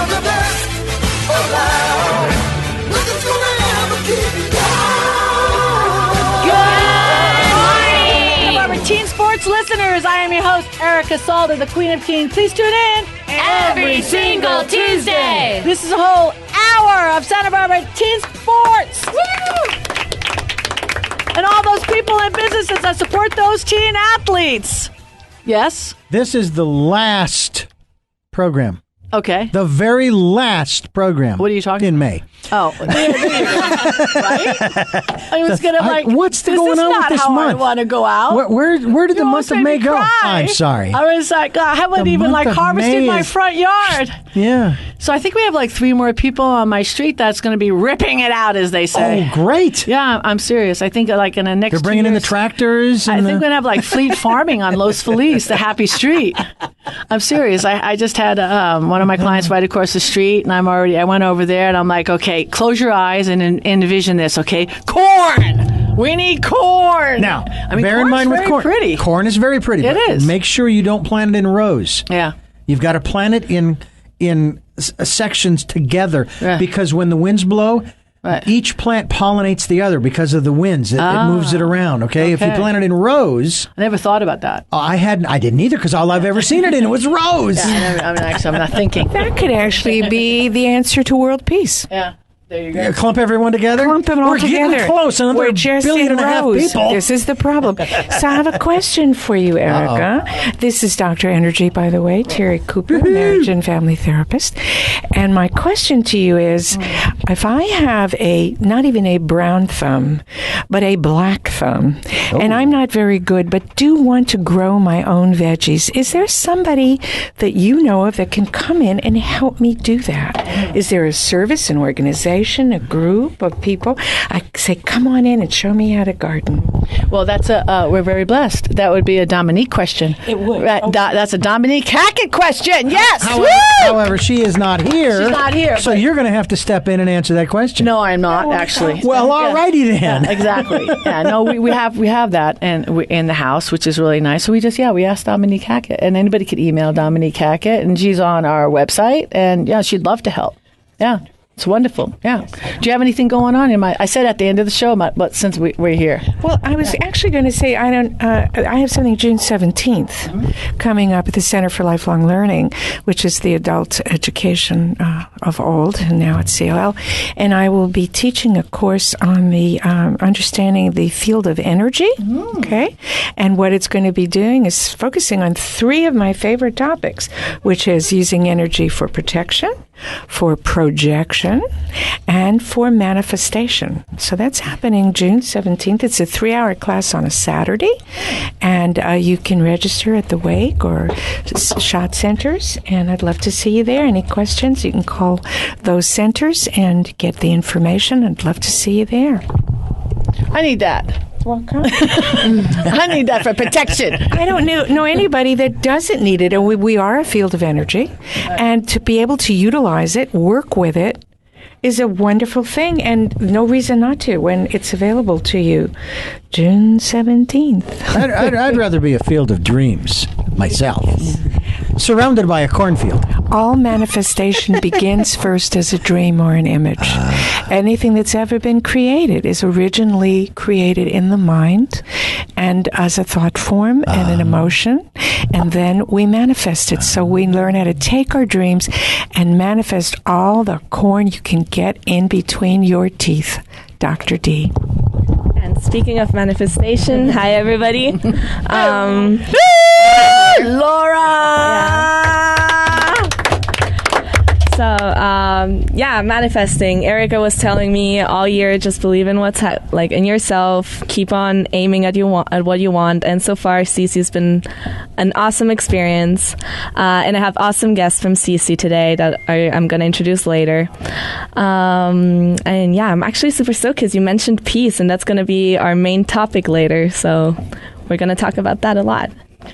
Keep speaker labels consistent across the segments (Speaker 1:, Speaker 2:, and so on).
Speaker 1: are the best around. Nothing's gonna ever keep you down.
Speaker 2: Good morning, Teen Sports listeners. I am your host, Erica Salda, the Queen of Teen. Please tune in
Speaker 3: every single Tuesday.
Speaker 2: This is a whole hour of Santa Barbara Teen Sports. Woo! And all those people and businesses that support those teen athletes. Yes?
Speaker 4: This is the last program.
Speaker 2: Okay.
Speaker 4: The very last program.
Speaker 2: What are you talking
Speaker 4: in May.
Speaker 2: Oh. Right? I was going to
Speaker 4: what's going on with this month?
Speaker 2: I want to go out.
Speaker 4: Where did the month of May go?
Speaker 2: Cry.
Speaker 4: I'm sorry.
Speaker 2: I was like, I haven't even harvested my front yard.
Speaker 4: Yeah.
Speaker 2: So I think we have 3 more people on my street that's going to be ripping it out, as they say.
Speaker 4: Oh, great.
Speaker 2: Yeah, I'm serious. I think in the next
Speaker 4: They're bringing
Speaker 2: 2
Speaker 4: in the
Speaker 2: years,
Speaker 4: tractors.
Speaker 2: I think we're going to have fleet farming on Los Feliz, the happy street. I'm serious. I just had one of my clients right across the street, and I went over there, and I'm like, okay, close your eyes and envision this, okay? Corn! We need corn!
Speaker 4: Now, bear in mind with corn.
Speaker 2: Pretty.
Speaker 4: Corn is very pretty.
Speaker 2: It is.
Speaker 4: Make sure you don't plant it in rows.
Speaker 2: Yeah.
Speaker 4: You've got to plant it in sections together, because when the winds blow, each plant pollinates the other because of the winds. It moves it around, okay? If you plant it in rows...
Speaker 2: I never thought about that.
Speaker 4: I didn't either, because all I've ever seen it in was rows.
Speaker 2: Yeah, I'm not thinking.
Speaker 5: That could actually be the answer to world peace.
Speaker 2: Yeah. There you go.
Speaker 4: Yeah, clump everyone together?
Speaker 5: Clump them all
Speaker 4: We're
Speaker 5: together.
Speaker 4: Getting close. Another billion and a half people.
Speaker 5: This is the problem. So I have a question for you, Erica. This is Dr. Energy, by the way, Terry Cooper, marriage and family therapist. And my question to you is, if I have not even a brown thumb, but a black thumb, and I'm not very good, but do want to grow my own veggies, is there somebody that you know of that can come in and help me do that? Is there a service, an organization, a group of people? I say, come on in and show me how to garden.
Speaker 2: Well, that's we're very blessed. That would be a Dominique question.
Speaker 5: It would.
Speaker 2: That's a Dominique Hackett question. Yes.
Speaker 4: However, she is not here.
Speaker 2: She's not here.
Speaker 4: So you're going to have to step in and answer that question.
Speaker 2: No, I'm not, actually.
Speaker 4: Well, all righty then.
Speaker 2: Yeah, exactly. Yeah, no, we have that in the house, which is really nice. So we asked Dominique Hackett, and anybody could email Dominique Hackett, and she's on our website, and she'd love to help. Yeah. It's wonderful. Yeah. Do you have anything going on I said at the end of the show, but since we're here.
Speaker 5: Well, I was actually going to say I have something June 17th coming up at the Center for Lifelong Learning, which is the adult education of old, and now it's CLL. And I will be teaching a course on the understanding the field of energy. Okay. And what it's going to be doing is focusing on 3 of my favorite topics, which is using energy for protection, for projection, and for manifestation. So that's happening June 17th. It's a 3-hour class on a Saturday, and you can register at the Wake or Shot Centers, and I'd love to see you there. Any questions, you can call those centers and get the information. I'd love to see you there.
Speaker 2: I need that.
Speaker 5: Welcome.
Speaker 2: I need that for protection.
Speaker 5: I don't know anybody that doesn't need it. And we are a field of energy. And to be able to utilize it, work with it, is a wonderful thing. And no reason not to when it's available to you. June 17th.
Speaker 4: I'd rather be a field of dreams myself. Surrounded by a cornfield.
Speaker 5: All manifestation begins first as a dream or an image. Anything that's ever been created is originally created in the mind and as a thought form and an emotion, and then we manifest it. So we learn how to take our dreams and manifest all the corn you can get in between your teeth. Dr. D.
Speaker 3: And speaking of manifestation, hi everybody.
Speaker 2: Laura!
Speaker 3: So, manifesting. Erica was telling me all year, just believe in what's in yourself. Keep on aiming at what you want. And so far, Cece's been an awesome experience. And I have awesome guests from Cece today that I'm going to introduce later. I'm actually super stoked because you mentioned peace, and that's going to be our main topic later. So we're going to talk about that a lot.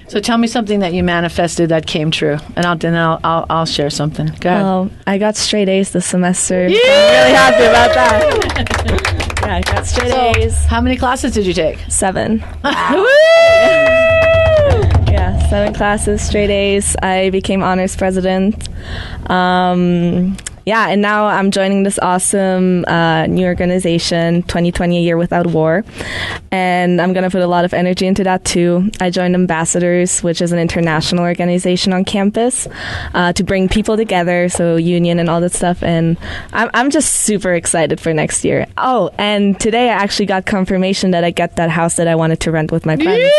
Speaker 2: So tell me something that you manifested that came true, and I'll share something. Go ahead.
Speaker 3: Well, I got straight A's this semester. Yeah! I'm really happy about that. Yeah, I got straight A's.
Speaker 2: How many classes did you take?
Speaker 3: 7. Wow. Yeah, 7 classes, straight A's. I became honors president. And now I'm joining this awesome new organization, 2020 A Year Without War. And I'm going to put a lot of energy into that too. I joined Ambassadors, which is an international organization on campus to bring people together, so union and all that stuff. And I'm just super excited for next year. Oh, and today I actually got confirmation that I get that house that I wanted to rent with my friends. They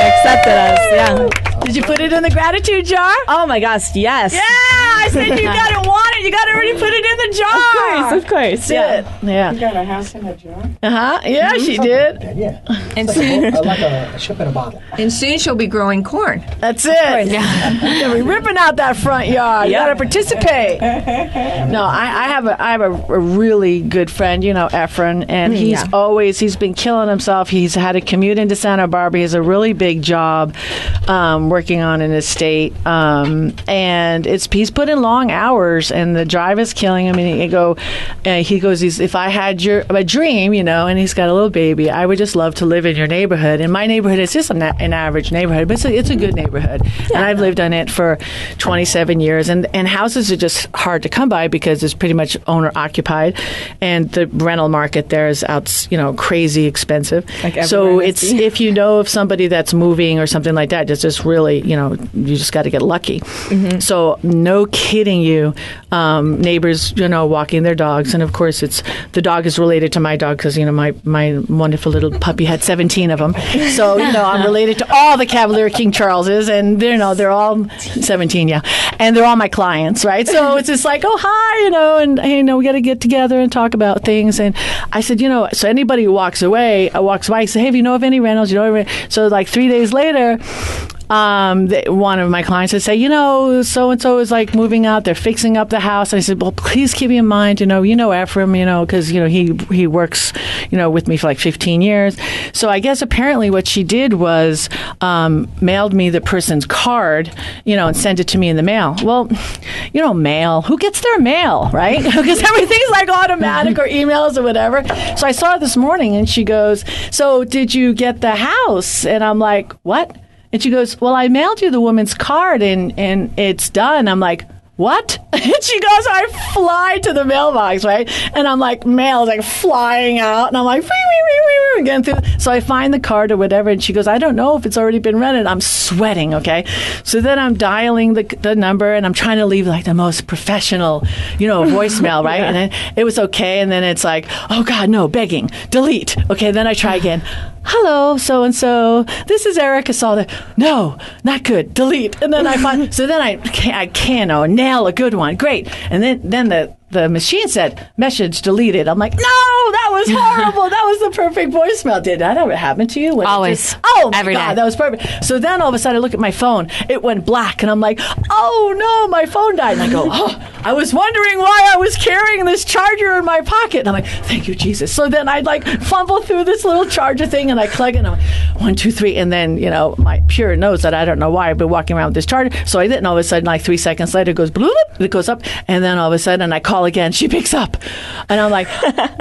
Speaker 3: accepted us, yeah.
Speaker 2: Did you put it in the gratitude jar?
Speaker 3: Oh my gosh, yes.
Speaker 2: Yeah, I said you gotta want it. You gotta already put it in the jar.
Speaker 3: Of course.
Speaker 2: Yeah.
Speaker 5: You got a house in a jar?
Speaker 2: Yeah, she did.
Speaker 4: Yeah.
Speaker 6: And soon,
Speaker 4: Like a ship in a bottle.
Speaker 6: and soon she'll be growing corn.
Speaker 2: That's it. Yeah. We're ripping out that front yard. You gotta participate. No, I have a really good friend, Efren, and he's been killing himself. He's had to commute into Santa Barbara. He has a really big job working on an estate, and he's put in long hours, and the drive is killing him. And he goes, if I had a dream, and he's got a little baby, I would just love to live in your neighborhood. And my neighborhood is just an average neighborhood, but it's a good neighborhood. Yeah. And I've lived on it for 27 years, and houses are just hard to come by because it's pretty much owner occupied, and the rental market there is crazy expensive. So it's if you know of somebody that's moving or something like that, it's just really, you just got to get lucky. Mm-hmm. So no kidding you, neighbors, walking their dogs, and of course the dog is related to my dog because my wonderful little puppy had 17 of them. So I'm related to all the Cavalier King Charleses, and they're all 17, and they're all my clients, right? So it's just like, oh hi, and hey, we got to get together and talk about things. And I said, so anybody who walks by, I say, hey, if you know of any rentals, so like 3 days later, one of my clients would say, so-and-so is like moving out. They're fixing up the house. And I said, well, please keep in mind, Ephraim, because, he works, with me for like 15 years. So I guess apparently what she did was mailed me the person's card, and sent it to me in the mail. Well, mail. Who gets their mail, right? Because everything's like automatic or emails or whatever. So I saw it this morning, and she goes, so did you get the house? And I'm like, what? And she goes, well, I mailed you the woman's card and it's done. I'm like, what? And she goes, I fly to the mailbox, right? And I'm like, mail's like flying out. And I'm like, again through. So I find the card or whatever. And she goes, I don't know if it's already been rented. I'm sweating, okay? So then I'm dialing the number, and I'm trying to leave like the most professional, voicemail, right? Yeah. And then it was okay. And then it's like, oh God, no, begging, delete. Okay, then I try again. Hello, so-and-so. This is Erica Salda. No, not good. Delete. And then I find, so then I can nail a good one. Great. And then the machine said, message deleted. I'm like, no, that was horrible. That was the perfect voicemail. Did that ever happen to you?
Speaker 7: Always.
Speaker 2: Oh, my
Speaker 7: Every
Speaker 2: God,
Speaker 7: day.
Speaker 2: that was perfect. So then all of a sudden I look at my phone. It went black, and I'm like, oh, no, my phone died. And I go, I was wondering why I was carrying this charger in my pocket. And I'm like, thank you, Jesus. So then I'd like fumble through this little charger thing, and I plug it, and I'm like, 1, 2, 3. And then, my Pure knows that I don't know why I've been walking around with this charger. So I didn't. All of a sudden, like 3 seconds later, it goes bloop, it goes up. And then all of a sudden, I call again. She picks up. And I'm like,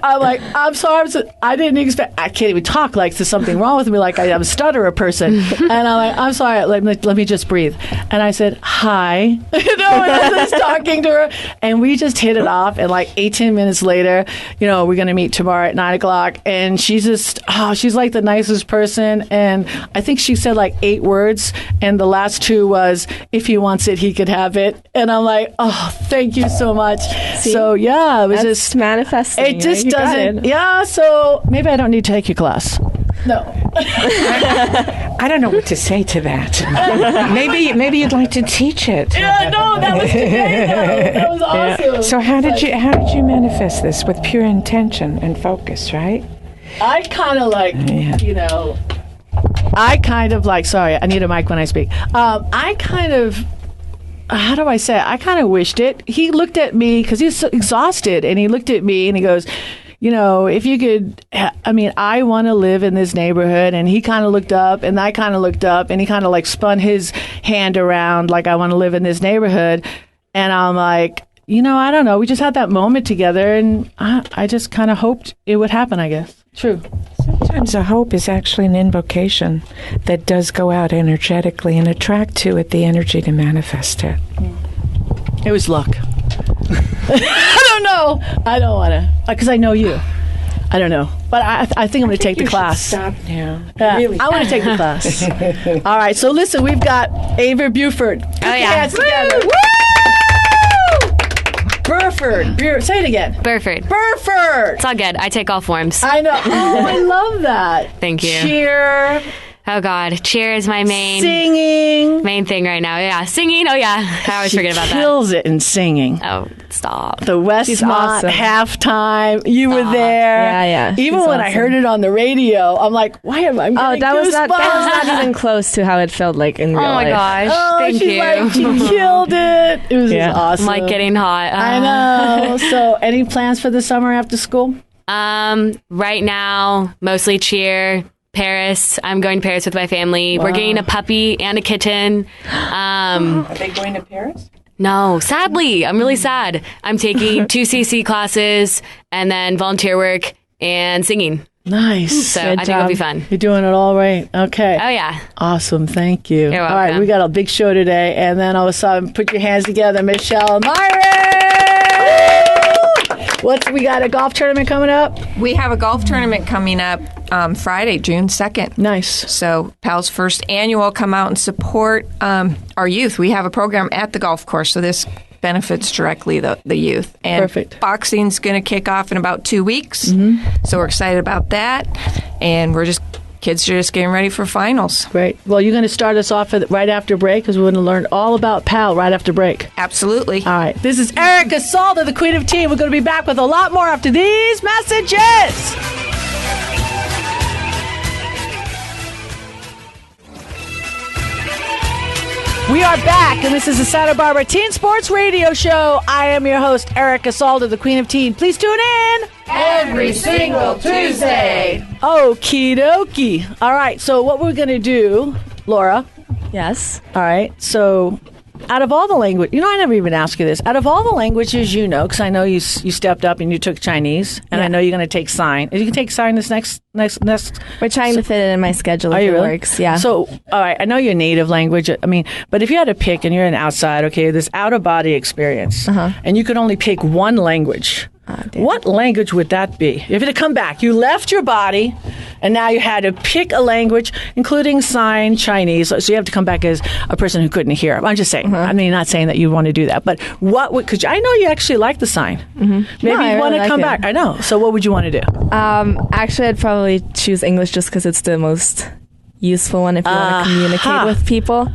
Speaker 2: I'm sorry. I didn't expect, I can't even talk like there's something wrong with me. Like I'm a stutterer person. And I'm like, I'm sorry. Let me just breathe. And I said, hi. And I was just talking to her. And we just hit it off. And like 18 minutes later, we're going to meet tomorrow at 9:00. And she's just, she's like the nicest person. And I think she said like 8 words. And the last 2 was, if he wants it, he could have it. And I'm like, oh, thank you so much.
Speaker 3: See?
Speaker 2: So yeah, it was
Speaker 3: That's
Speaker 2: just
Speaker 3: manifesting.
Speaker 2: It just doesn't. Yeah, so maybe I don't need to take your class. No.
Speaker 5: I don't know what to say to that. Maybe you'd like to teach it.
Speaker 2: Yeah, no, that was today, though. That was awesome.
Speaker 5: So how did you manifest this with pure intention and focus, right?
Speaker 2: I kind of like, sorry, I need a mic when I speak. I kind of, how do I say it? I kind of wished it. He looked at me because he's so exhausted, and he looked at me and he goes, if you could, I want to live in this neighborhood. And he kind of looked up, and I kind of looked up, and he kind of like spun his hand around like, I want to live in this neighborhood. And I'm like, I don't know. We just had that moment together, and I just kind of hoped it would happen, I guess. True.
Speaker 5: Sometimes a hope is actually an invocation that does go out energetically and attract to it the energy to manifest it.
Speaker 2: It was luck. I don't know. I don't want to, because I know you. I don't know, but I think I'm going to take the class.
Speaker 5: Stop now.
Speaker 2: Yeah,
Speaker 5: Really.
Speaker 2: I want to take the class. All right, so listen, we've got Ava Buford. Put your hands together. Woo! Burford. Say it again.
Speaker 7: Burford.
Speaker 2: Burford.
Speaker 7: It's all good. I take all forms.
Speaker 2: I know. Oh, I love that.
Speaker 7: Thank you.
Speaker 2: Cheer.
Speaker 7: Oh, God. Cheer is my
Speaker 2: Singing.
Speaker 7: thing right now. Yeah. Singing. Oh, yeah. I always forget about that.
Speaker 2: Kills it in singing.
Speaker 7: Oh, stop.
Speaker 2: The Westmont
Speaker 3: awesome.
Speaker 2: halftime. You were there.
Speaker 3: Yeah.
Speaker 2: Even
Speaker 3: She's
Speaker 2: when I
Speaker 3: awesome.
Speaker 2: heard it on the radio, I'm like, why am I getting
Speaker 3: that was not
Speaker 2: goosebumps?
Speaker 3: even close to how it felt like in real
Speaker 7: Oh, my
Speaker 3: life.
Speaker 7: gosh.
Speaker 2: Oh,
Speaker 7: Thank
Speaker 2: she's
Speaker 7: you.
Speaker 2: like, she killed it. It was just awesome.
Speaker 7: I'm like getting hot.
Speaker 2: I know. So, any plans for the summer after school?
Speaker 7: Right now, mostly cheer. Paris. I'm going to Paris with my family. We're getting a puppy and a kitten.
Speaker 5: Are they going to Paris?
Speaker 7: No, sadly, I'm really sad. I'm taking 2 CC classes and then volunteer work and singing.
Speaker 2: Nice.
Speaker 7: So I think it'll be fun.
Speaker 2: You're doing it all right. Okay.
Speaker 7: Oh, yeah.
Speaker 2: Awesome. Thank you.
Speaker 7: You're
Speaker 2: All right.
Speaker 7: welcome.
Speaker 2: We got a big show today. And then all of a sudden, put your hands together, Michelle and Myron. We got a golf tournament coming up?
Speaker 6: We have a golf tournament coming up Friday, June 2nd.
Speaker 2: Nice.
Speaker 6: So PAL's first annual, come out and support our youth. We have a program at the golf course, so this benefits directly the youth. And
Speaker 2: Perfect.
Speaker 6: boxing's going to kick off in about 2 weeks, so we're excited about that. And kids are just getting ready for finals.
Speaker 2: Great. Well, you're going to start us off right after break because we're going to learn all about PAL right after break.
Speaker 6: Absolutely.
Speaker 2: All right. This is Erica Salda, the Queen of Teen. We're going to be back with a lot more after these messages. We are back, and this is the Santa Barbara Teen Sports Radio Show. I am your host, Erica Salda, the Queen of Teen. Please tune in
Speaker 1: Every single Tuesday.
Speaker 2: Okie dokie. All right, so what we're going to do, Laura,
Speaker 3: Yes.
Speaker 2: all right, so out of all the language, I never even asked you this. Out of all the languages because I know you stepped up and you took Chinese, and I know you're going to take sign. You can take sign this next.
Speaker 3: We're trying to fit it in my schedule
Speaker 2: Are
Speaker 3: if
Speaker 2: you
Speaker 3: it
Speaker 2: really?
Speaker 3: works. Yeah.
Speaker 2: So, all right, I know your native language. I mean, but if you had to pick and you're an outside, okay, this out of body experience, and you could only pick one language. What language would that be? If it had come back, you left your body, and now you had to pick a language, including sign Chinese. So you have to come back as a person who couldn't hear. I'm just saying. I mean, not saying that you want to do that, but what would? Because I know you actually like the sign. Maybe
Speaker 3: I
Speaker 2: you want
Speaker 3: really
Speaker 2: to
Speaker 3: like
Speaker 2: come
Speaker 3: it.
Speaker 2: back. I know. So what would you want to do?
Speaker 3: Actually, I'd probably choose English just because it's the most useful one if you want to communicate with people.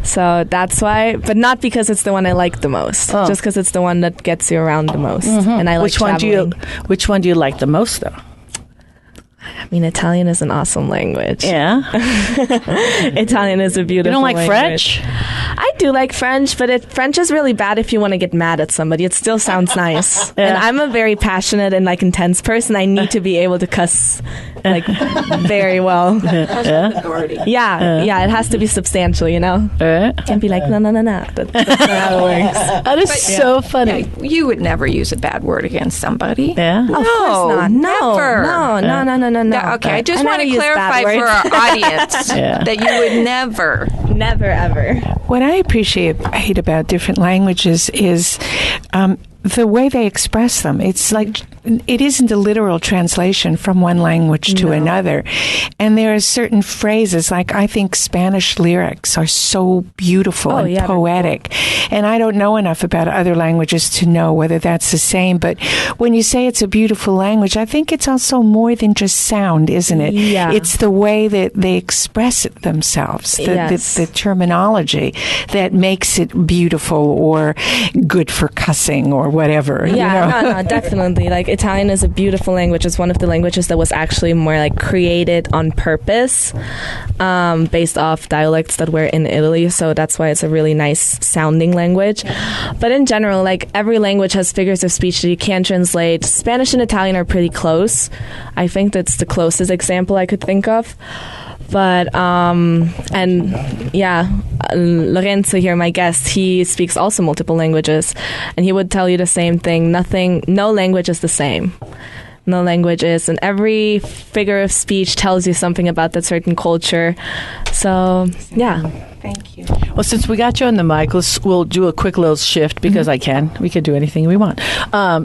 Speaker 3: So that's why, but not because it's the one I like the most. Just because it's the one that gets you around the most, and I like traveling.
Speaker 2: Which one do you like the most, though?
Speaker 3: I mean, Italian is an awesome language.
Speaker 2: Yeah.
Speaker 3: Italian is a beautiful.
Speaker 2: You don't like
Speaker 3: language.
Speaker 2: French?
Speaker 3: I do like French, but French is really bad if you want to get mad at somebody. It still sounds nice.
Speaker 2: Yeah.
Speaker 3: And I'm a very passionate and intense person. I need to be able to cuss very well. Yeah, it has to be substantial, Can't be like, no. That's not how it works.
Speaker 2: That is so funny.
Speaker 6: Yeah, you would never use a bad word against somebody.
Speaker 2: Yeah.
Speaker 3: Of course not.
Speaker 6: Never.
Speaker 3: No.
Speaker 6: Okay, I just
Speaker 3: I
Speaker 6: want
Speaker 3: never
Speaker 6: to
Speaker 3: use
Speaker 6: clarify
Speaker 3: bad
Speaker 6: for
Speaker 3: words.
Speaker 6: our audience that you would never.
Speaker 3: Never, ever.
Speaker 5: What I appreciate about different languages is the way they express them. It's like it isn't a literal translation from one language to another. And there are certain phrases, like I think Spanish lyrics are so beautiful and poetic. And I don't know enough about other languages to know whether that's the same. But when you say it's a beautiful language, I think it's also more than just sound, isn't it?
Speaker 3: Yeah.
Speaker 5: It's the way that they express it themselves, the terminology that makes it beautiful or good for cussing or whatever.
Speaker 3: Yeah, no, definitely. Italian is a beautiful language. It's one of the languages that was actually more created on purpose, based off dialects that were in Italy. So that's why it's a really nice sounding language. But in general, every language has figures of speech that you can translate. Spanish and Italian are pretty close. I think that's the closest example I could think of. But Lorenzo here, my guest, he speaks also multiple languages, and he would tell you the same thing. No language is the same. no language is, and every figure of speech tells you something about that certain culture. So, yeah.
Speaker 5: Thank you.
Speaker 2: Well, since we got you on the mic, we'll do a quick little shift because I can. We could do anything we want.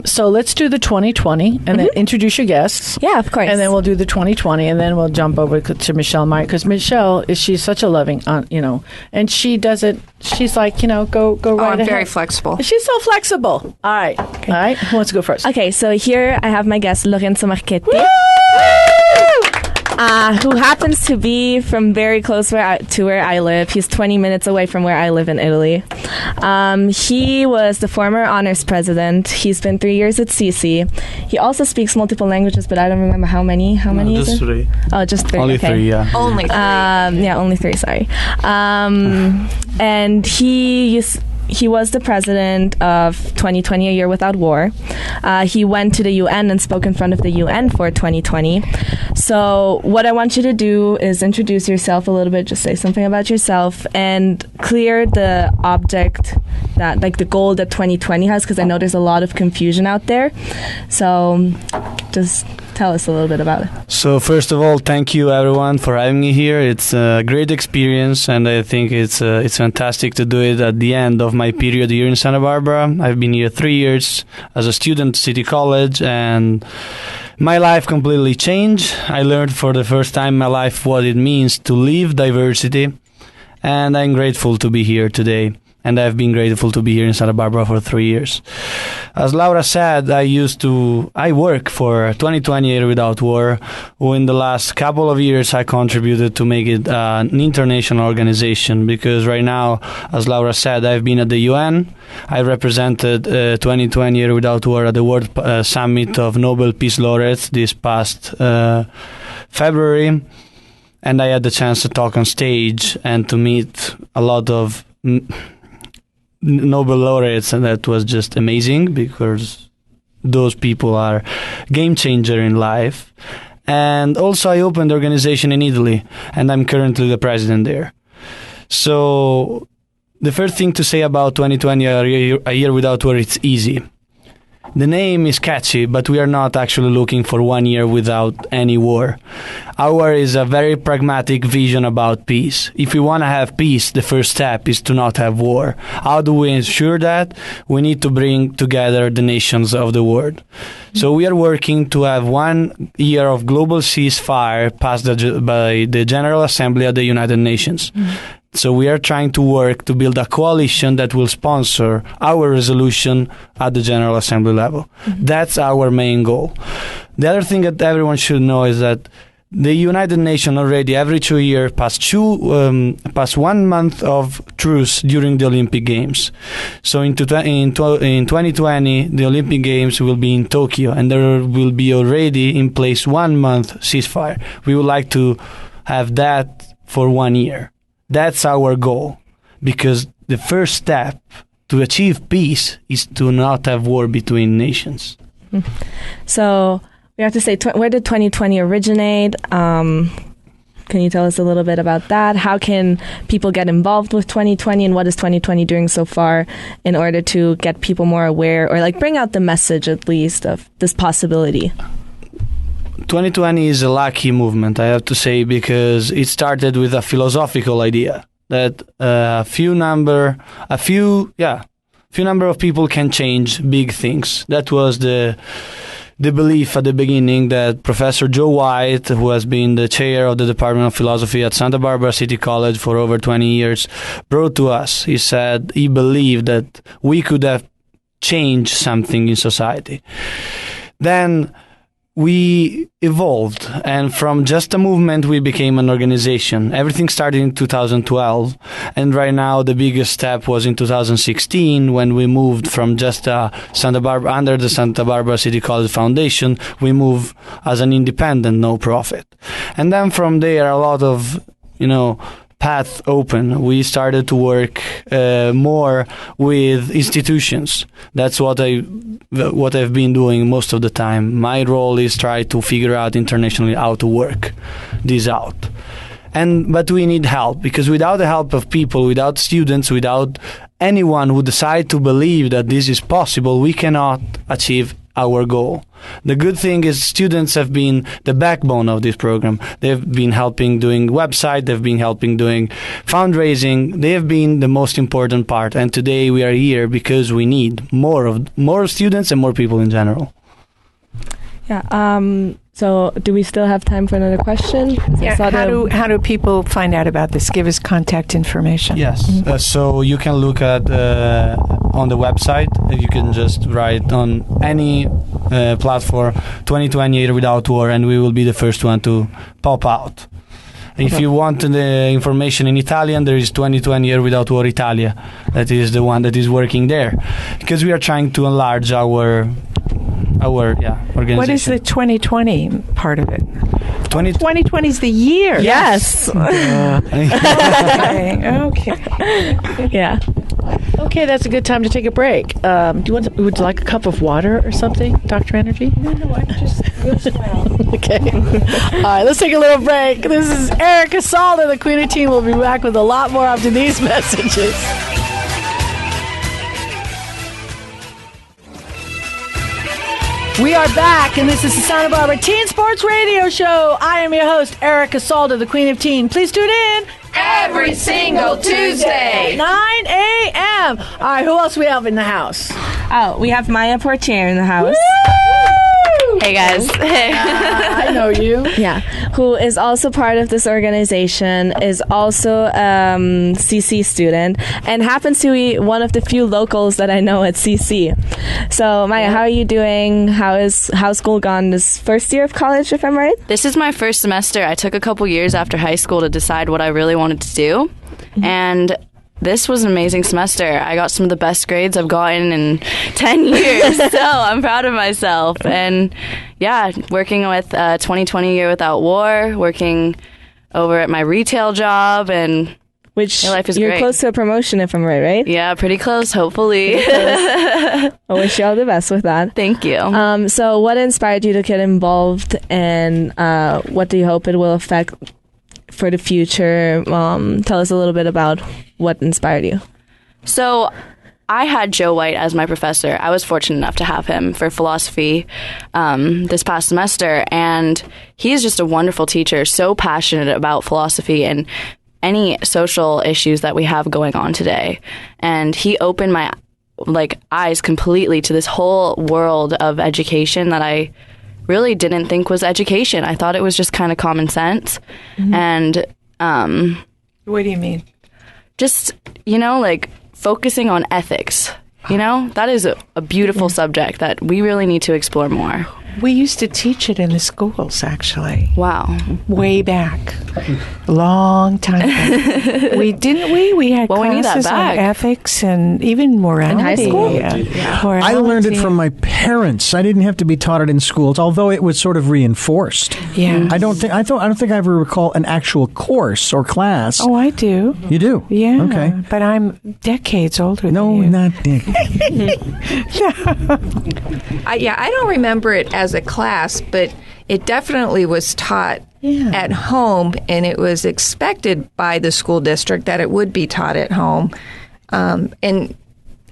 Speaker 2: So let's do the 2020 and then introduce your guests.
Speaker 3: Yeah, of course.
Speaker 2: And then we'll do the 2020 and then we'll jump over to Michelle Meyer because Michelle, she's such a loving aunt, and she doesn't, she's like, go right
Speaker 6: I'm
Speaker 2: ahead.
Speaker 6: very flexible.
Speaker 2: She's so flexible. All right. Okay. All right. Who wants to go first?
Speaker 3: Okay, so here I have my guest, Lorenzo Marchetti. Who happens to be from very close to where I live. He's 20 minutes away from where I live in Italy. He was the former honors president. He's been 3 years at CC. He also speaks multiple languages, but I don't remember how many. How many is it?
Speaker 8: Just 3.
Speaker 3: Oh, just 3.
Speaker 8: Only
Speaker 3: okay.
Speaker 8: 3, yeah.
Speaker 6: Only 3.
Speaker 3: Yeah, only 3, sorry. And he was the president of 2020, A Year Without War. He went to the UN and spoke in front of the UN for 2020. So what I want you to do is introduce yourself a little bit, just say something about yourself, and clear the object that, like the goal that 2020 has, because I know there's a lot of confusion out there. So just tell us a little bit about it.
Speaker 8: So first of all, thank you everyone for having me here. It's a great experience, and I think it's fantastic to do it at the end of my period here in Santa Barbara. I've been here 3 years as a student at City College, and my life completely changed. I learned for the first time in my life what it means to live diversity, and I'm grateful to be here today. And I've been grateful to be here in Santa Barbara for 3 years. As Laura said, I work for 2020 Year Without War, who in the last couple of years I contributed to make it an international organization, because right now, as Laura said, I've been at the UN. I represented 2020 Year Without War at the World Summit of Nobel Peace Laureates this past February, and I had the chance to talk on stage and to meet a lot of Nobel laureates, and that was just amazing because those people are game changer in life. And also I opened the organization in Italy, and I'm currently the president there. So the first thing to say about 2020 A Year Without War, it's easy. The name is catchy, but we are not actually looking for 1 year without any war. Our is a very pragmatic vision about peace. If we want to have peace, the first step is to not have war. How do we ensure that? We need to bring together the nations of the world. So we are working to have 1 year of global ceasefire passed by the General Assembly of the United Nations. So we are trying to work to build a coalition that will sponsor our resolution at the General Assembly level. That's our main goal. The other thing that everyone should know is that the United Nations already every 2 years passed 1 month of truce during the Olympic Games. So in 2020, the Olympic Games will be in Tokyo, and there will be already in place 1 month ceasefire. We would like to have that for 1 year. That's our goal, because the first step to achieve peace is to not have war between nations.
Speaker 3: So we have to say, where did 2020 originate? Can you tell us a little bit about that? How can people get involved with 2020, and what is 2020 doing so far in order to get people more aware, or like bring out the message at least of this possibility?
Speaker 8: 2020 is a lucky movement, I have to say, because it started with a philosophical idea that a few number of people can change big things. That was the belief at the beginning that Professor Joe White, who has been the chair of the Department of Philosophy at Santa Barbara City College for over 20 years, brought to us. He said he believed that we could have changed something in society. Then we evolved, and from just a movement we became an organization. Everything started in 2012, and right now the biggest step was in 2016 when we moved from just under the Santa Barbara City College Foundation. We moved as an independent no-profit, and then from there a lot of path open. We started to work more with institutions. That's what I've been doing most of the time. My role is try to figure out internationally how to work this out. But we need help, because without the help of people, without students, without anyone who decide to believe that this is possible, we cannot achieve our goal. The good thing is students have been the backbone of this program. They've been helping doing website, they've been helping doing fundraising. They have been the most important part. And today we are here because we need more students and more people in general.
Speaker 3: Yeah. So do we still have time for another question?
Speaker 5: Yeah. How do people find out about this? Give us contact information.
Speaker 8: Yes. So you can look at on the website. You can just write on any platform 2020 Year Without War, and we will be the first one to pop out. If you want the information in Italian, there is 2020 Year Without War Italia. That is the one that is working there, because we are trying to enlarge our organization.
Speaker 5: What is the 2020 part of it?
Speaker 8: 2020
Speaker 5: is the year.
Speaker 3: Yes.
Speaker 5: Okay.
Speaker 3: Yeah.
Speaker 2: Okay, that's a good time to take a break. Would you like a cup of water or something, Dr. Energy?
Speaker 5: No, I just feels well.
Speaker 2: Okay. All right, let's take a little break. This is Erica Salda, the Queen of Teen. We'll be back with a lot more after these messages. We are back, and this is the Santa Barbara Teen Sports Radio Show. I am your host, Erica Salda, the Queen of Teen. Please tune in
Speaker 6: Every single Tuesday.
Speaker 2: 9 a.m. All right, who else we have in the house?
Speaker 3: Oh, we have Maya Portier in the house.
Speaker 7: Hey guys.
Speaker 2: I know you.
Speaker 3: Yeah, who is also part of this organization, is also CC student, and happens to be one of the few locals that I know at CC. So, Maya, how are you doing? How's school gone this first year of college, if I'm right?
Speaker 7: This is my first semester. I took a couple years after high school to decide what I really wanted to do. And this was an amazing semester. I got some of the best grades I've gotten in 10 years, so I'm proud of myself. And yeah, working with 2020 Year Without War, working over at my retail job, and
Speaker 3: Which
Speaker 7: your life is
Speaker 3: you're
Speaker 7: great.
Speaker 3: close to a promotion, if I'm right?
Speaker 7: Yeah, pretty close, hopefully.
Speaker 3: I wish you all the best with that.
Speaker 7: Thank you.
Speaker 3: So what inspired you to get involved, and what do you hope it will affect for the future? Tell us a little bit about what inspired you.
Speaker 7: So I had Joe White as my professor. I was fortunate enough to have him for philosophy this past semester, and he is just a wonderful teacher, so passionate about philosophy and any social issues that we have going on today. And he opened my eyes completely to this whole world of education that I really didn't think was education. I thought it was just kind of common sense. Mm-hmm. And
Speaker 5: What do you mean?
Speaker 7: just, focusing on ethics. That is a beautiful subject that we really need to explore more.
Speaker 5: We used to teach it in the schools, actually.
Speaker 7: Wow.
Speaker 5: Way back. Long time ago. We had
Speaker 7: Well, we need that
Speaker 5: classes on
Speaker 7: back.
Speaker 5: ethics and even morality.
Speaker 3: In high school?
Speaker 5: Morality.
Speaker 4: I learned it from my parents. I didn't have to be taught it in schools, although it was sort of reinforced.
Speaker 5: Yeah.
Speaker 4: I don't think I ever recall an actual course or class.
Speaker 5: Oh, I do.
Speaker 4: You do?
Speaker 5: Yeah.
Speaker 4: Okay.
Speaker 5: But I'm decades older than
Speaker 4: No,
Speaker 5: you.
Speaker 4: not Dick.
Speaker 6: I don't remember it as a class, but it definitely was taught at home, and it was expected by the school district that it would be taught at home, and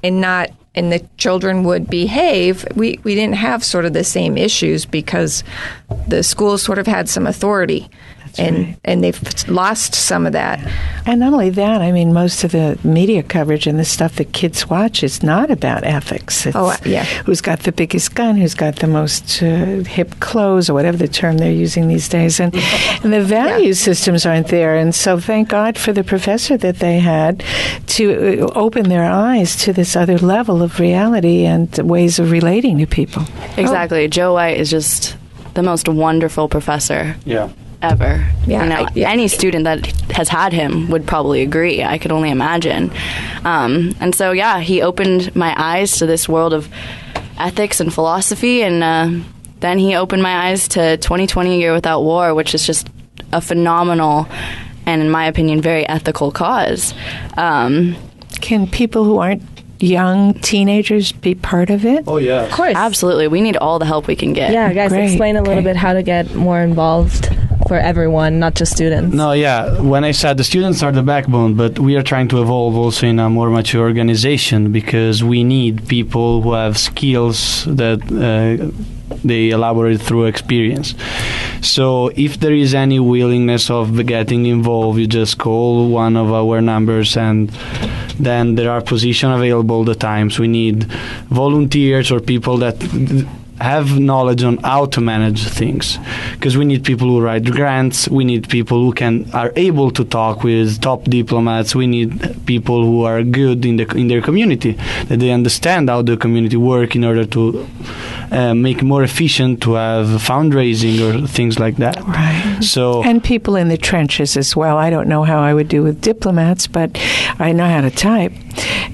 Speaker 6: the children would behave. We didn't have sort of the same issues because the schools sort of had some authority. And they've lost some of that.
Speaker 5: And not only that, I mean, most of the media coverage and the stuff that kids watch is not about ethics. It's who's got the biggest gun, who's got the most hip clothes, or whatever the term they're using these days. And the value systems aren't there. And so thank God for the professor that they had to open their eyes to this other level of reality and ways of relating to people.
Speaker 7: Exactly. Joe White is just the most wonderful professor.
Speaker 8: Yeah.
Speaker 7: Ever.
Speaker 6: Yeah,
Speaker 7: any student that has had him would probably agree. I could only imagine. And so, he opened my eyes to this world of ethics and philosophy, and then he opened my eyes to 2020 Year Without War, which is just a phenomenal and, in my opinion, very ethical cause.
Speaker 5: Can people who aren't young teenagers be part of it?
Speaker 8: Oh, yeah.
Speaker 3: Of course.
Speaker 7: Absolutely. We need all the help we can get.
Speaker 3: Yeah, guys,
Speaker 5: Great,
Speaker 3: explain a little
Speaker 5: great.
Speaker 3: bit how to get more involved for everyone, not just students.
Speaker 8: No, yeah. When I said the students are the backbone, but we are trying to evolve also in a more mature organization, because we need people who have skills that they elaborate through experience. So if there is any willingness of getting involved, you just call one of our numbers, and then there are positions available all the times. We need volunteers or people that have knowledge on how to manage things, because we need people who write grants, we need people who are able to talk with top diplomats, we need people who are good in their community, that they understand how the community work in order to make more efficient, to have fundraising or things like that.
Speaker 5: Right.
Speaker 8: So,
Speaker 5: and people in the trenches as well. I don't know how I would do with diplomats, but I know how to type,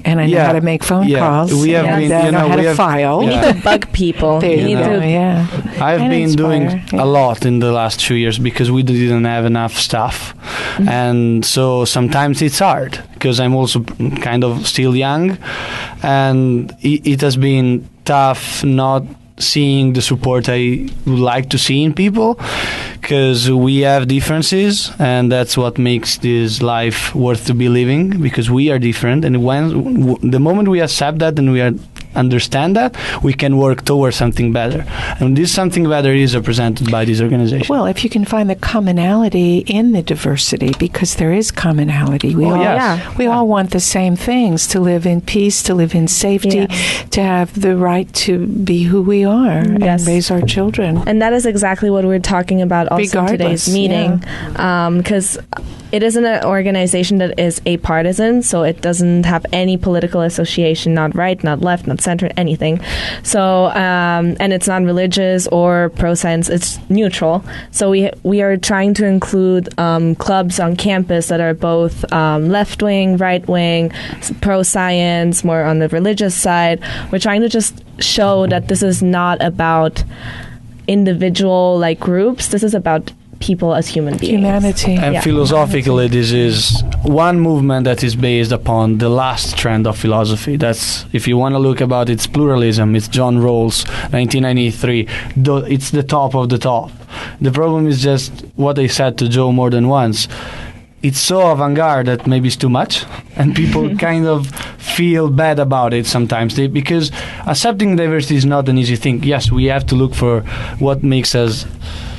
Speaker 5: and I know how to make phone calls.
Speaker 8: We have been,
Speaker 5: I know how to file.
Speaker 3: You need to bug people.
Speaker 8: I've been doing a lot in the last 2 years because we didn't have enough staff. Mm-hmm. And so sometimes it's hard because I'm also kind of still young, and it has been tough not seeing the support I would like to see in people, because we have differences, and that's what makes this life worth to be living, because we are different. And when the moment we accept that and we understand that, we can work towards something better, and this something better is represented by this organization.
Speaker 5: Well, if you can find the commonality in the diversity, because there is commonality, we all want the same things: to live in peace, to live in safety, to have the right to be who we are and raise our children.
Speaker 3: And that is exactly what we're talking about also in today's meeting, because it isn't an organization that is apartisan, so it doesn't have any political association, not right, not left, not center, anything. So, and it's not religious or pro-science, it's neutral. So we are trying to include clubs on campus that are both left-wing, right-wing, pro-science, more on the religious side. We're trying to just show that this is not about individual groups. This is about people as human beings.
Speaker 5: Humanity.
Speaker 8: And philosophically, this is one movement that is based upon the last trend of philosophy. That's, if you want to look about its pluralism, it's John Rawls, 1993. It's the top of the top. The problem is just what I said to Joe more than once. It's so avant-garde that maybe it's too much, and people kind of feel bad about it sometimes, because accepting diversity is not an easy thing. Yes, we have to look for what makes us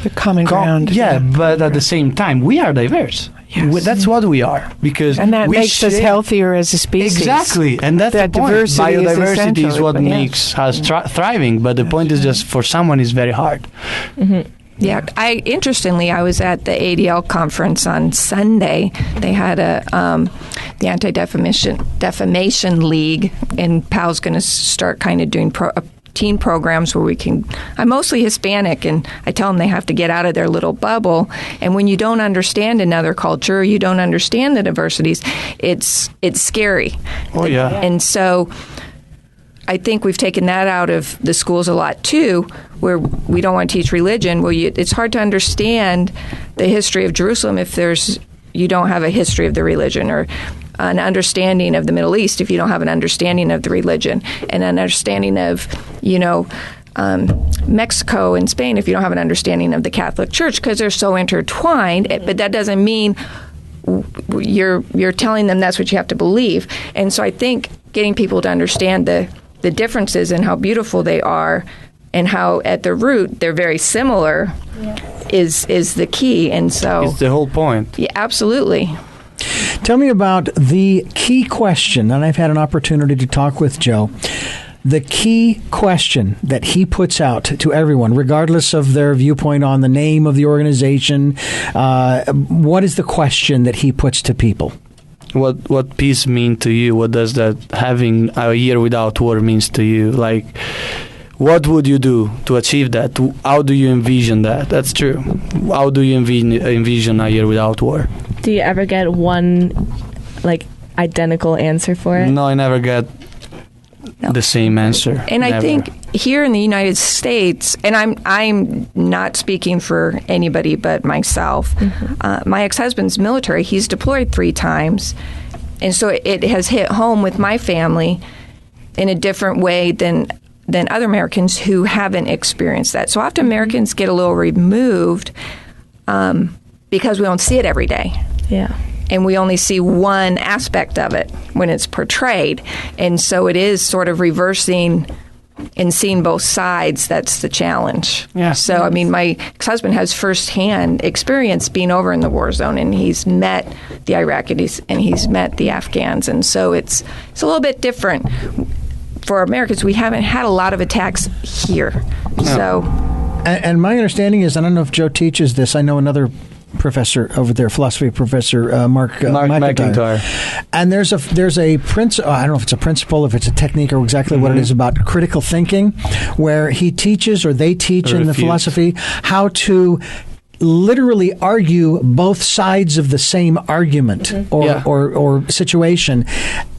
Speaker 5: the common ground.
Speaker 8: But at the same time, we are diverse. Yes. That's what we are,
Speaker 5: and that makes us healthier as a species.
Speaker 8: Exactly, and that's the point. Biodiversity is what makes us thriving. But the point is, just for someone, it's very hard.
Speaker 6: Mm-hmm. Yeah, interestingly, I was at the ADL conference on Sunday. They had the Anti-Defamation League, and Pal's going to start kind of doing teen programs where we can. I'm mostly Hispanic, and I tell them they have to get out of their little bubble. And when you don't understand another culture, you don't understand the diversities, it's scary.
Speaker 8: Oh yeah.
Speaker 6: And so I think we've taken that out of the schools a lot too, where we don't want to teach religion. Well, it's hard to understand the history of Jerusalem if you don't have a history of the religion, or an understanding of the Middle East if you don't have an understanding of the religion, and an understanding of, Mexico and Spain if you don't have an understanding of the Catholic Church, because they're so intertwined. But that doesn't mean you're telling them that's what you have to believe. And so I think getting people to understand the differences and how beautiful they are, and how at the root they're very similar, is the key. And so
Speaker 8: it's the whole point.
Speaker 6: Yeah, absolutely.
Speaker 4: Tell me about the key question, and I've had an opportunity to talk with Joe. The key question that he puts out to everyone, regardless of their viewpoint on the name of the organization, what is the question that he puts to people?
Speaker 8: What peace mean to you? What does that having a year without war means to you? What would you do to achieve that? How do you envision that? That's true. How do you envision a year without war?
Speaker 3: Do you ever get one identical answer for it?
Speaker 8: No, I never get the same answer.
Speaker 6: And I think here in the United States, and I'm not speaking for anybody but myself, my ex-husband's military. He's deployed 3 times. And so it has hit home with my family in a different way than other Americans who haven't experienced that. So often Americans get a little removed because we don't see it every day.
Speaker 3: Yeah.
Speaker 6: And we only see one aspect of it when it's portrayed. And so it is sort of reversing in seeing both sides, that's the challenge.
Speaker 8: Yeah.
Speaker 6: So, I mean, my ex-husband has firsthand experience being over in the war zone, and he's met the Iraqis and he's met the Afghans, and so it's a little bit different. For Americans, we haven't had a lot of attacks here. No. So,
Speaker 4: and my understanding is, I don't know if Joe teaches this, I know another professor over there, philosophy professor Mark McIntyre. And there's a principle. I don't know if it's a principle, if it's a technique, or exactly what it is about critical thinking, where he teaches, or they teach in the philosophy, how to literally argue both sides of the same argument or situation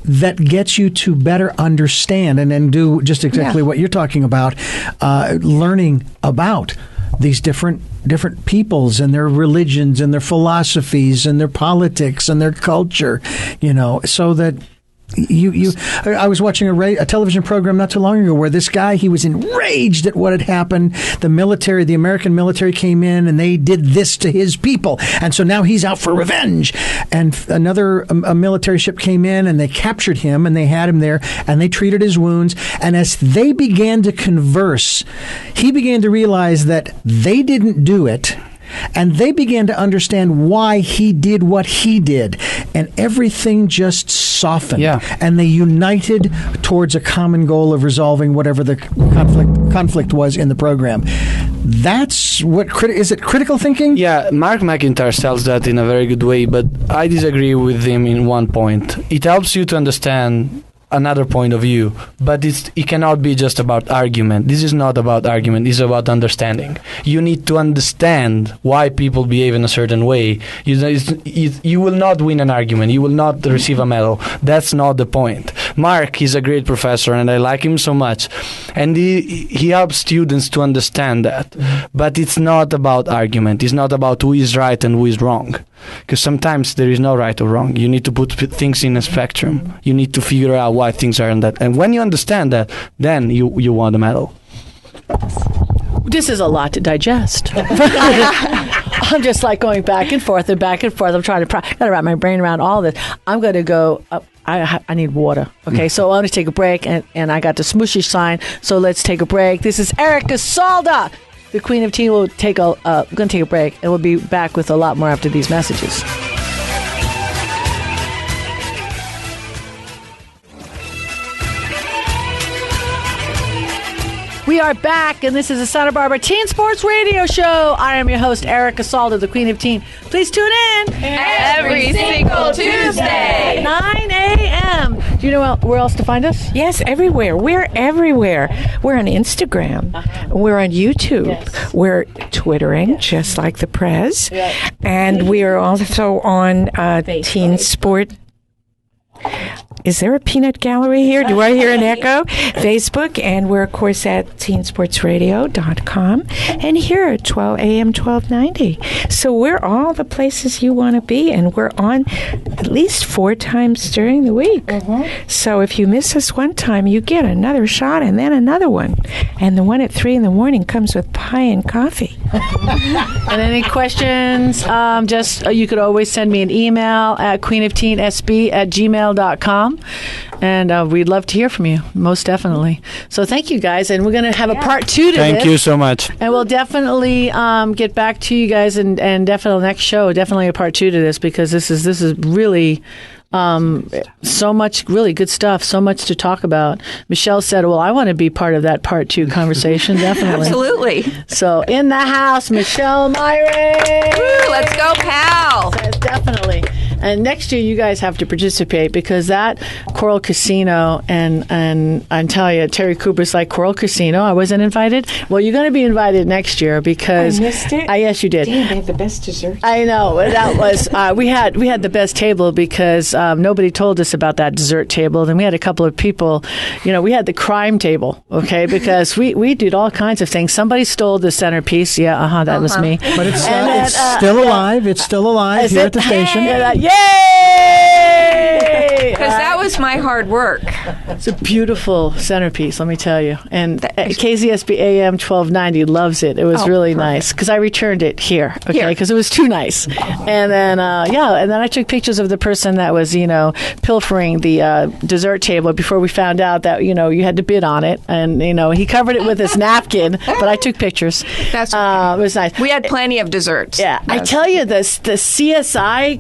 Speaker 4: that gets you to better understand and then do just exactly what you're talking about, learning about these different peoples and their religions and their philosophies and their politics and their culture, so that I was watching a television program not too long ago where this guy, he was enraged at what had happened. The American military came in and they did this to his people. And so now he's out for revenge. And a military ship came in and they captured him and they had him there and they treated his wounds. And as they began to converse, he began to realize that they didn't do it. And they began to understand why he did what he did. And everything just softened. Yeah. And they united towards a common goal of resolving whatever the conflict was in the program. That's what is it critical thinking?
Speaker 8: Yeah, Mark McIntyre tells that in a very good way, but I disagree with him in one point. It helps you to understand another point of view, but it cannot be just about argument. This is not about argument. It's about understanding. You need to understand why people behave in a certain way. You will not win an argument. You will not receive a medal. That's not the point. Mark is a great professor, and I like him so much, and he helps students to understand that. But it's not about argument. It's not about who is right and who is wrong. Because sometimes there is no right or wrong. You need to put things in a spectrum. You need to figure out why things are in that. And when you understand that, then you won the medal.
Speaker 2: This is a lot to digest. I'm just like going back and forth and back and forth. I'm trying to gotta wrap my brain around all this. I'm going to go. I need water. Okay, so I want to take a break, and I got the smooshy sign. So let's take a break. This is Erica Salda. The Queen of Teen will going to take a break, and we'll be back with a lot more after these messages. We are back, and this is the Santa Barbara Teen Sports Radio Show. I am your host, Erica Salda, the Queen of Teen. Please tune in
Speaker 6: every single Tuesday,
Speaker 2: 9 a.m. Do you know where else to find us?
Speaker 5: Yes, everywhere. We're everywhere. We're on Instagram. We're on YouTube. Yes. We're Twittering, just like the Prez. Yes. And we are also on Teen Sport. Is there a peanut gallery here? Do I hear an echo? Facebook, and we're, of course, at teensportsradio.com, and here at 12 a.m. 1290. So we're all the places you want to be, and we're on at least 4 times during the week. Mm-hmm. So if you miss us one time, you get another shot and then another one. And the one at 3 in the morning comes with pie and coffee.
Speaker 2: And any questions, you could always send me an email at queenofteensb@gmail.com. And we'd love to hear from you, most definitely. So thank you, guys. And we're going to have a part 2 to this.
Speaker 8: Thank you so much.
Speaker 2: And we'll definitely get back to you guys, and definitely next show, definitely a part 2 to this, because this is really so much really good stuff, so much to talk about. Michelle said, well, I want to be part of that part 2 conversation. Definitely.
Speaker 6: Absolutely.
Speaker 2: So in the house, Michelle Myrie.
Speaker 6: Woo, let's go, pal.
Speaker 2: Says definitely. And next year, you guys have to participate, because that Coral Casino, and I'm telling you, Terry Cooper's like, Coral Casino, I wasn't invited. Well, you're going to be invited next year, because
Speaker 5: I missed it.
Speaker 2: Yes, you did.
Speaker 5: Damn, they had the best dessert.
Speaker 2: I know. That was we had the best table, because nobody told us about that dessert table. Then we had a couple of people. We had the crime table, okay, because we did all kinds of things. Somebody stole the centerpiece. Yeah, that was me.
Speaker 4: But it's still alive. It's still alive here at the station.
Speaker 2: Yay!
Speaker 6: Because that was my hard work.
Speaker 2: It's a beautiful centerpiece, let me tell you. And KZSB AM 1290 loves it. It was really nice because I returned it here, okay, because it was too nice. And then, and then I took pictures of the person that was, pilfering the dessert table before we found out that, you had to bid on it. And, he covered it with his napkin, but I took pictures.
Speaker 6: That's okay.
Speaker 2: It was nice.
Speaker 6: We had plenty of desserts.
Speaker 2: Yeah. I tell you this, the CSI,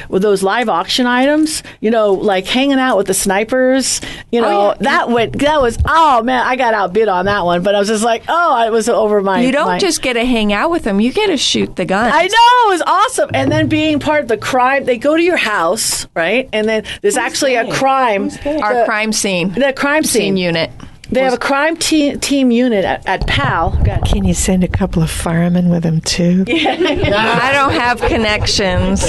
Speaker 2: with those live auction items, like hanging out with the snipers, that was, oh man, I got outbid on that one, but I was just like, it was over my.
Speaker 6: You don't just get to hang out with them, you get to shoot the guns.
Speaker 2: I know, it was awesome. And then being part of the crime, they go to your house, right? And then there's actually a crime.
Speaker 6: Our crime scene.
Speaker 2: The crime scene
Speaker 6: unit.
Speaker 2: They have a crime team unit at PAL.
Speaker 5: Can you send a couple of firemen with them, too?
Speaker 6: I don't have connections.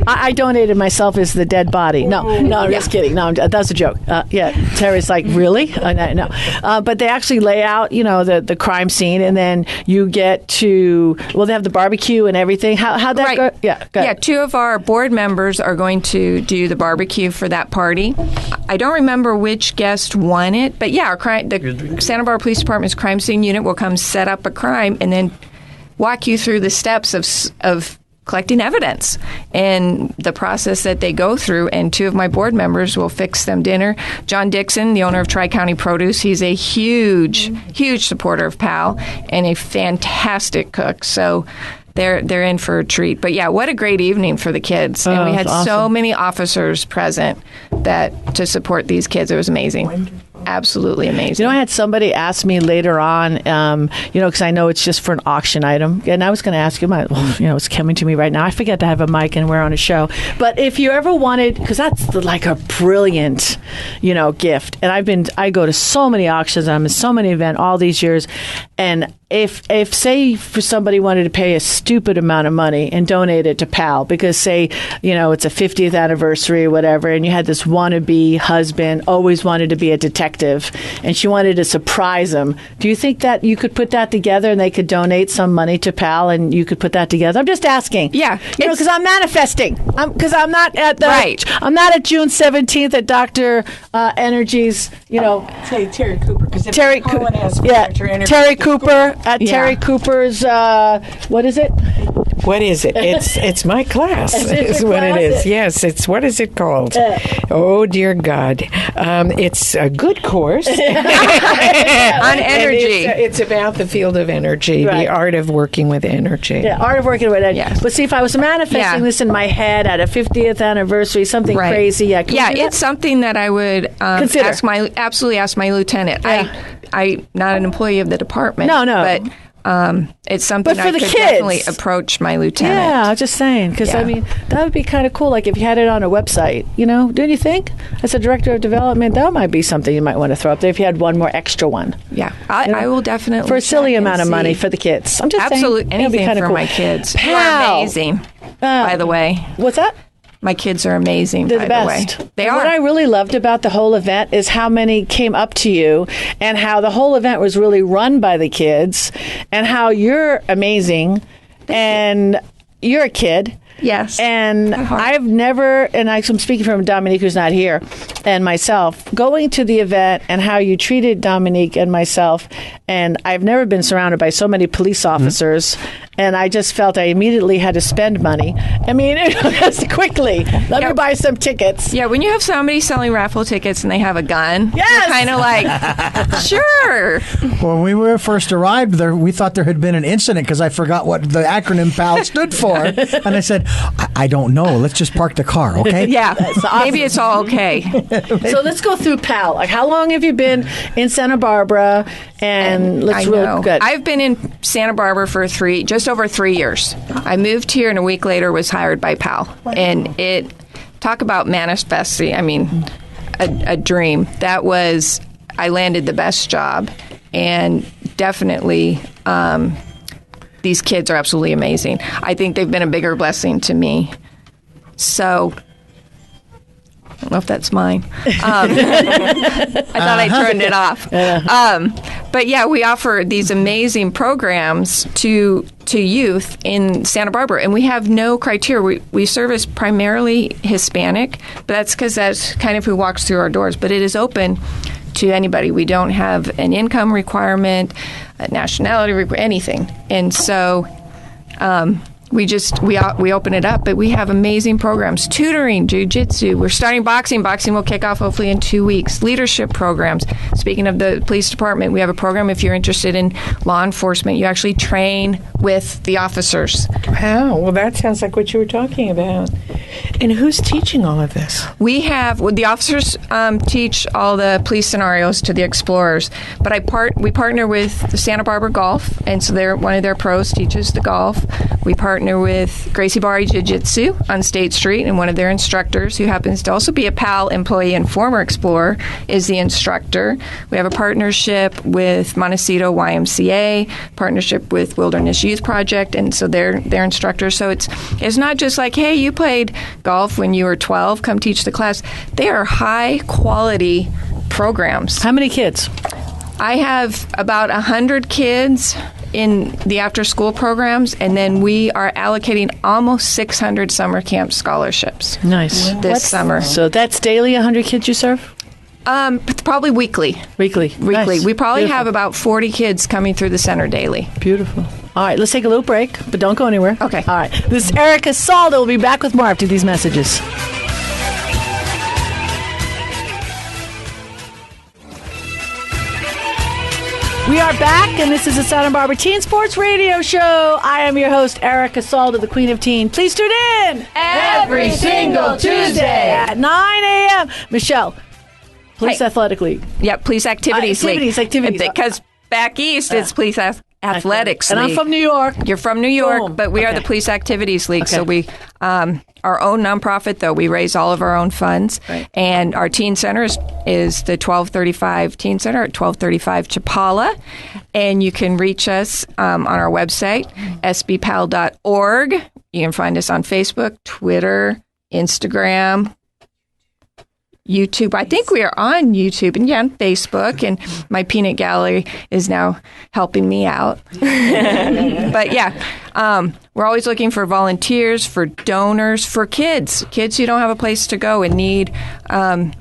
Speaker 2: I donated myself as the dead body. No, I'm just kidding. No, that's a joke. Terry's like, really? No. But they actually lay out, the crime scene, and then you get to, they have the barbecue and everything. How'd that go? Yeah, go ahead.
Speaker 6: 2 of our board members are going to do the barbecue for that party. I don't remember which guest won it, but the Santa Barbara Police Department's crime scene unit will come set up a crime and then walk you through the steps of collecting evidence and the process that they go through. And 2 of my board members will fix them dinner. John Dixon, the owner of Tri-County Produce, he's a huge supporter of PAL and a fantastic cook. So they're in for a treat. But what a great evening for the kids. And we had so many officers present to support ththese kids. It was amazing. Wonderful. Absolutely amazing.
Speaker 2: I had somebody ask me later on, because I know it's just for an auction item, and I was going to ask you, it's coming to me right now. I forget to have a mic and we're on a show. But if you ever wanted, because that's like a brilliant, gift. And I go to so many auctions, I'm in so many events all these years, and if say for somebody wanted to pay a stupid amount of money and donate it to PAL because say, it's a 50th anniversary or whatever, and you had this wannabe husband, always wanted to be a detective, and she wanted to surprise him. Do you think that you could put that together and they could donate some money to PAL and you could put that together? I'm just asking.
Speaker 6: Yeah.
Speaker 2: Because I'm manifesting. Because I'm not at the
Speaker 6: right.
Speaker 2: I'm not at June 17th at Dr. Energy's,
Speaker 5: Say Terry Cooper, because
Speaker 2: Terry Cooper at Terry Cooper's, what is it?
Speaker 5: What is it? It's my class. Is what it is. Yes, it's, what is it called? Oh, dear God. It's a good course. On
Speaker 6: energy.
Speaker 5: It's about the field of energy, the art of working with energy.
Speaker 2: Yeah, art of working with energy.
Speaker 6: Yes.
Speaker 2: But see, if I was manifesting this in my head at a 50th anniversary, something crazy,
Speaker 6: it's something that I would
Speaker 2: consider.
Speaker 6: ask my lieutenant. I'm not an employee of the department.
Speaker 2: No.
Speaker 6: But it's something
Speaker 2: but for
Speaker 6: I
Speaker 2: the
Speaker 6: could
Speaker 2: kids,
Speaker 6: definitely approach my lieutenant.
Speaker 2: Yeah, I was just saying, because I mean, that would be kind of cool. Like if you had it on a website, don't you think? As a director of development, that might be something you might want to throw up there if you had one more extra one.
Speaker 6: Yeah, I will definitely
Speaker 2: for a silly amount of money for the kids. I'm just
Speaker 6: absolutely
Speaker 2: saying,
Speaker 6: anything for
Speaker 2: cool.
Speaker 6: my kids.
Speaker 2: PAL.
Speaker 6: They're amazing. By the way,
Speaker 2: what's that?
Speaker 6: My kids are amazing,
Speaker 2: They're
Speaker 6: by
Speaker 2: the best.
Speaker 6: the way. They are.
Speaker 2: What I really loved about the whole event is how many came up to you and how the whole event was really run by the kids and how you're amazing and you're a kid.
Speaker 6: Yes.
Speaker 2: And I've never, and I'm speaking from Dominique, who's not here, and myself, going to the event and how you treated Dominique and myself, and I've never been surrounded by so many police officers, and I just felt I immediately had to spend money. I mean, just quickly. Let me buy some tickets.
Speaker 6: Yeah, when you have somebody selling raffle tickets and they have a gun,
Speaker 2: yes!
Speaker 6: you're kind of like, sure.
Speaker 4: When we first arrived there, we thought there had been an incident because I forgot what the acronym PAL stood for. And I said, I don't know. Let's just park the car, okay?
Speaker 6: Yeah, maybe it's all okay.
Speaker 2: So let's go through PAL. Like, how long have you been in Santa Barbara? And let's real good.
Speaker 6: I've been in Santa Barbara for just over 3 years. I moved here, and a week later was hired by PAL. And talk about manifesting. I mean, a dream. That was, I landed the best job, and definitely. These kids are absolutely amazing. I think they've been a bigger blessing to me. So don't know if that's mine. I thought I turned it off. But yeah, we offer these amazing programs to youth in Santa Barbara, and we have no criteria. We service primarily Hispanic, but that's because that's kind of who walks through our doors. But it is open to anybody. We don't have an income requirement, a nationality anything, and so. We open it up, but we have amazing programs. Tutoring, jiu-jitsu. We're starting boxing. Boxing will kick off hopefully in 2 weeks. Leadership programs. Speaking of the police department, we have a program if you're interested in law enforcement. You actually train with the officers.
Speaker 5: Wow. Well, that sounds like what you were talking about. And who's teaching all of this?
Speaker 6: We have, the officers teach all the police scenarios to the explorers, but we partner with the Santa Barbara Golf, and so one of their pros teaches the golf. We partner with Gracie Barri Jiu-Jitsu on State Street, and one of their instructors, who happens to also be a PAL employee and former explorer, is the instructor. We have a partnership with Montecito YMCA, partnership with Wilderness Youth Project, and so they're instructors. So it's not just like, hey, you played golf when you were 12, come teach the class. They are high-quality programs.
Speaker 2: How many kids?
Speaker 6: I have about 100 kids in the after-school programs, and then we are allocating almost 600 summer camp scholarships.
Speaker 2: Nice.
Speaker 6: This summer.
Speaker 2: So that's daily, 100 kids you serve?
Speaker 6: Probably weekly.
Speaker 2: Weekly. Nice.
Speaker 6: We probably
Speaker 2: Beautiful.
Speaker 6: have about 40 kids coming through the center daily.
Speaker 2: Beautiful. All right, let's take a little break, but don't go anywhere.
Speaker 6: Okay.
Speaker 2: All right. This is Erica Salda. We'll be back with more after these messages. We are back, and this is the Santa Barbara Teen Sports Radio Show. I am your host, Erica Salda, the Queen of Teen. Please tune in
Speaker 6: Every single Tuesday
Speaker 2: at 9 a.m. Michelle, Police
Speaker 6: Hey.
Speaker 2: Athletic League.
Speaker 6: Yep, Police Activities League.
Speaker 2: Activities.
Speaker 6: Because back east, it's Police Athletics
Speaker 2: And
Speaker 6: League.
Speaker 2: I'm from New York.
Speaker 6: You're from New York,
Speaker 2: Boom.
Speaker 6: but we are
Speaker 2: Okay.
Speaker 6: the Police Activities League.
Speaker 2: Okay.
Speaker 6: So we, our own nonprofit, though, we raise all of our own funds.
Speaker 2: Right.
Speaker 6: And our teen center is the 1235 Teen Center at 1235 Chapala. And you can reach us on our website, sbpal.org. You can find us on Facebook, Twitter, Instagram, YouTube. I think we are on YouTube and on Facebook, and my peanut gallery is now helping me out. But yeah, we're always looking for volunteers, for donors, for kids who don't have a place to go and need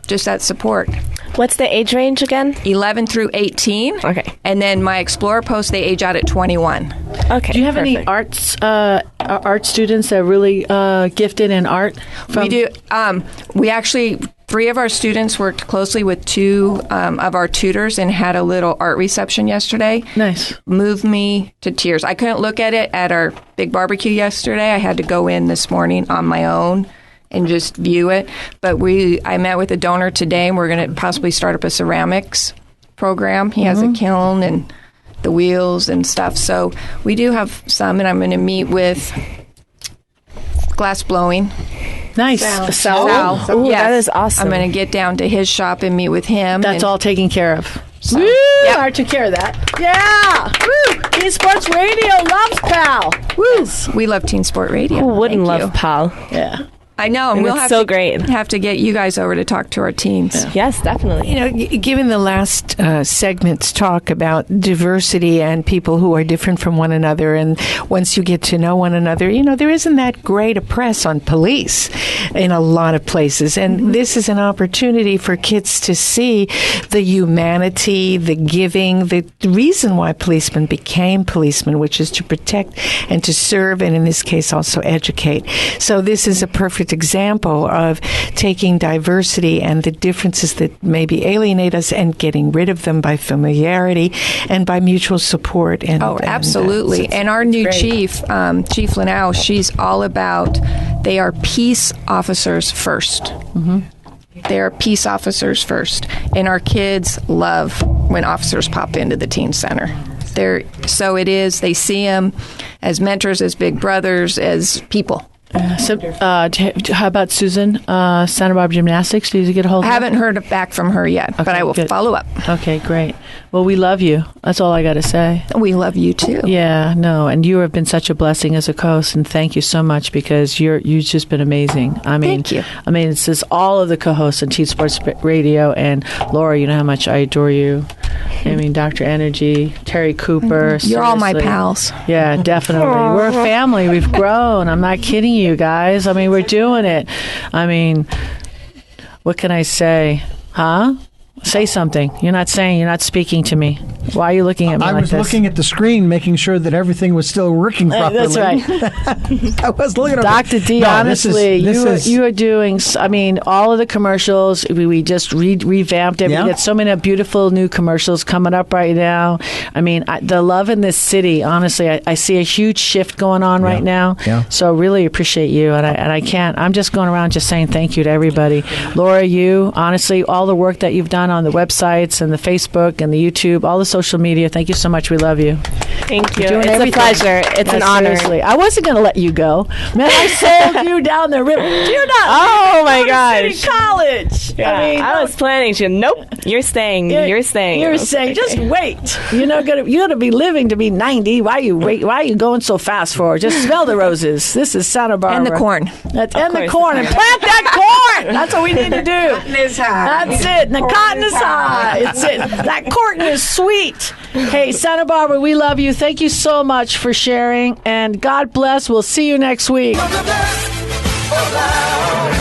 Speaker 6: just that support.
Speaker 3: What's the age range again?
Speaker 6: 11 through 18.
Speaker 3: Okay.
Speaker 6: And then my Explorer posts, they age out at 21.
Speaker 3: Okay.
Speaker 2: Do you have any
Speaker 3: perfect.
Speaker 2: art students that are really gifted in art?
Speaker 6: We do. We actually, 3 of our students worked closely with 2 of our tutors and had a little art reception yesterday.
Speaker 2: Nice.
Speaker 6: Moved me to tears. I couldn't look at it at our big barbecue yesterday. I had to go in this morning on my own and just view it. But I met with a donor today, and we're going to possibly start up a ceramics program. He has a kiln and the wheels and stuff. So we do have some, and I'm going to meet with glass blowing.
Speaker 2: Nice.
Speaker 6: Sal.
Speaker 3: Ooh,
Speaker 6: Yes.
Speaker 3: that is awesome.
Speaker 6: I'm going to get down to his shop and meet with him.
Speaker 2: That's
Speaker 6: and
Speaker 2: all taken care of.
Speaker 6: So,
Speaker 2: Woo!
Speaker 6: yep.
Speaker 2: I took care of that. Yeah! Woo! Teen Sports Radio loves PAL. Woo!
Speaker 6: We love Teen Sport Radio.
Speaker 3: Who wouldn't
Speaker 6: Thank
Speaker 3: love
Speaker 6: you.
Speaker 3: PAL?
Speaker 2: Yeah.
Speaker 6: I know, and
Speaker 3: And
Speaker 6: we'll
Speaker 3: it's
Speaker 6: have
Speaker 3: so
Speaker 6: to
Speaker 3: great.
Speaker 6: have to get you guys over to talk to our teens.
Speaker 3: Yes, definitely.
Speaker 5: You know, given the last segment's talk about diversity and people who are different from one another, and once you get to know one another, you know, there isn't that great a press on police in a lot of places. And this is an opportunity for kids to see the humanity, the giving, the reason why policemen became policemen, which is to protect and to serve, and in this case also educate. So this is a perfect example of taking diversity and the differences that maybe alienate us and getting rid of them by familiarity and by mutual support. And
Speaker 6: Absolutely. And our new
Speaker 5: great.
Speaker 6: chief, Chief Linnell, she's all about they are peace officers first. Mm-hmm. They are peace officers first. And our kids love when officers pop into the teen center. They see them as mentors, as big brothers, as people.
Speaker 2: How about Susan, Santa Barbara Gymnastics? Did you get a hold
Speaker 6: I
Speaker 2: of her?
Speaker 6: haven't heard back from her yet, but I will
Speaker 2: good.
Speaker 6: follow up.
Speaker 2: Okay, great. Well, we love you. That's all I got to say.
Speaker 6: We love you too.
Speaker 2: Yeah, no, and you have been such a blessing as a co-host, and thank you so much because you've just been amazing. I mean,
Speaker 6: Thank you.
Speaker 2: I mean, it's just all of the co-hosts on Teen Sports Radio, and Laura, you know how much I adore you. I mean, Dr. Energy, Terry Cooper.
Speaker 6: You're all my
Speaker 2: seriously.
Speaker 6: pals.
Speaker 2: Yeah, definitely. We're a family. We've grown. I'm not kidding you guys. I mean, we're doing it. I mean, what can I say? Huh? Say something. You're not speaking to me. Why are you looking at me
Speaker 4: I
Speaker 2: like
Speaker 4: was
Speaker 2: this?
Speaker 4: looking at the screen, making sure that everything was still working properly.
Speaker 2: That's right.
Speaker 4: I was looking at
Speaker 2: Dr. D, honestly, you are doing, I mean, all of the commercials, we just revamped it.
Speaker 4: Yeah.
Speaker 2: We got so many beautiful new commercials coming up right now. I mean, the love in this city, honestly, I see a huge shift going on right now.
Speaker 4: Yeah.
Speaker 2: So really appreciate you. And I can't, I'm just going around just saying thank you to everybody. Laura, you, honestly, all the work that you've done on the websites and the Facebook and the YouTube, all the social media, thank you so much. We love you.
Speaker 3: Thank you.
Speaker 2: Doing
Speaker 3: It's
Speaker 2: everything.
Speaker 3: a pleasure. It's an honor.
Speaker 2: Seriously. I wasn't going to let you go. Man, I sold you down the river. You're not.
Speaker 3: Oh my
Speaker 2: City
Speaker 3: gosh.
Speaker 2: College.
Speaker 3: Yeah,
Speaker 2: I mean,
Speaker 3: I was planning to. Nope. You're staying. You're staying.
Speaker 2: You're saying, just wait. You're not gonna. You're gonna be living to be 90. Why are you going so fast for? Just smell the roses. This is Santa Barbara
Speaker 6: And the corn.
Speaker 2: And the corn and plant that corn. That's what we need to do.
Speaker 5: Cotton is high.
Speaker 2: That's it. And the cotton is high. It's it. That corn is sweet. Hey, Santa Barbara, we love you. Thank you so much for sharing. And God bless. We'll see you next week.
Speaker 1: The best around.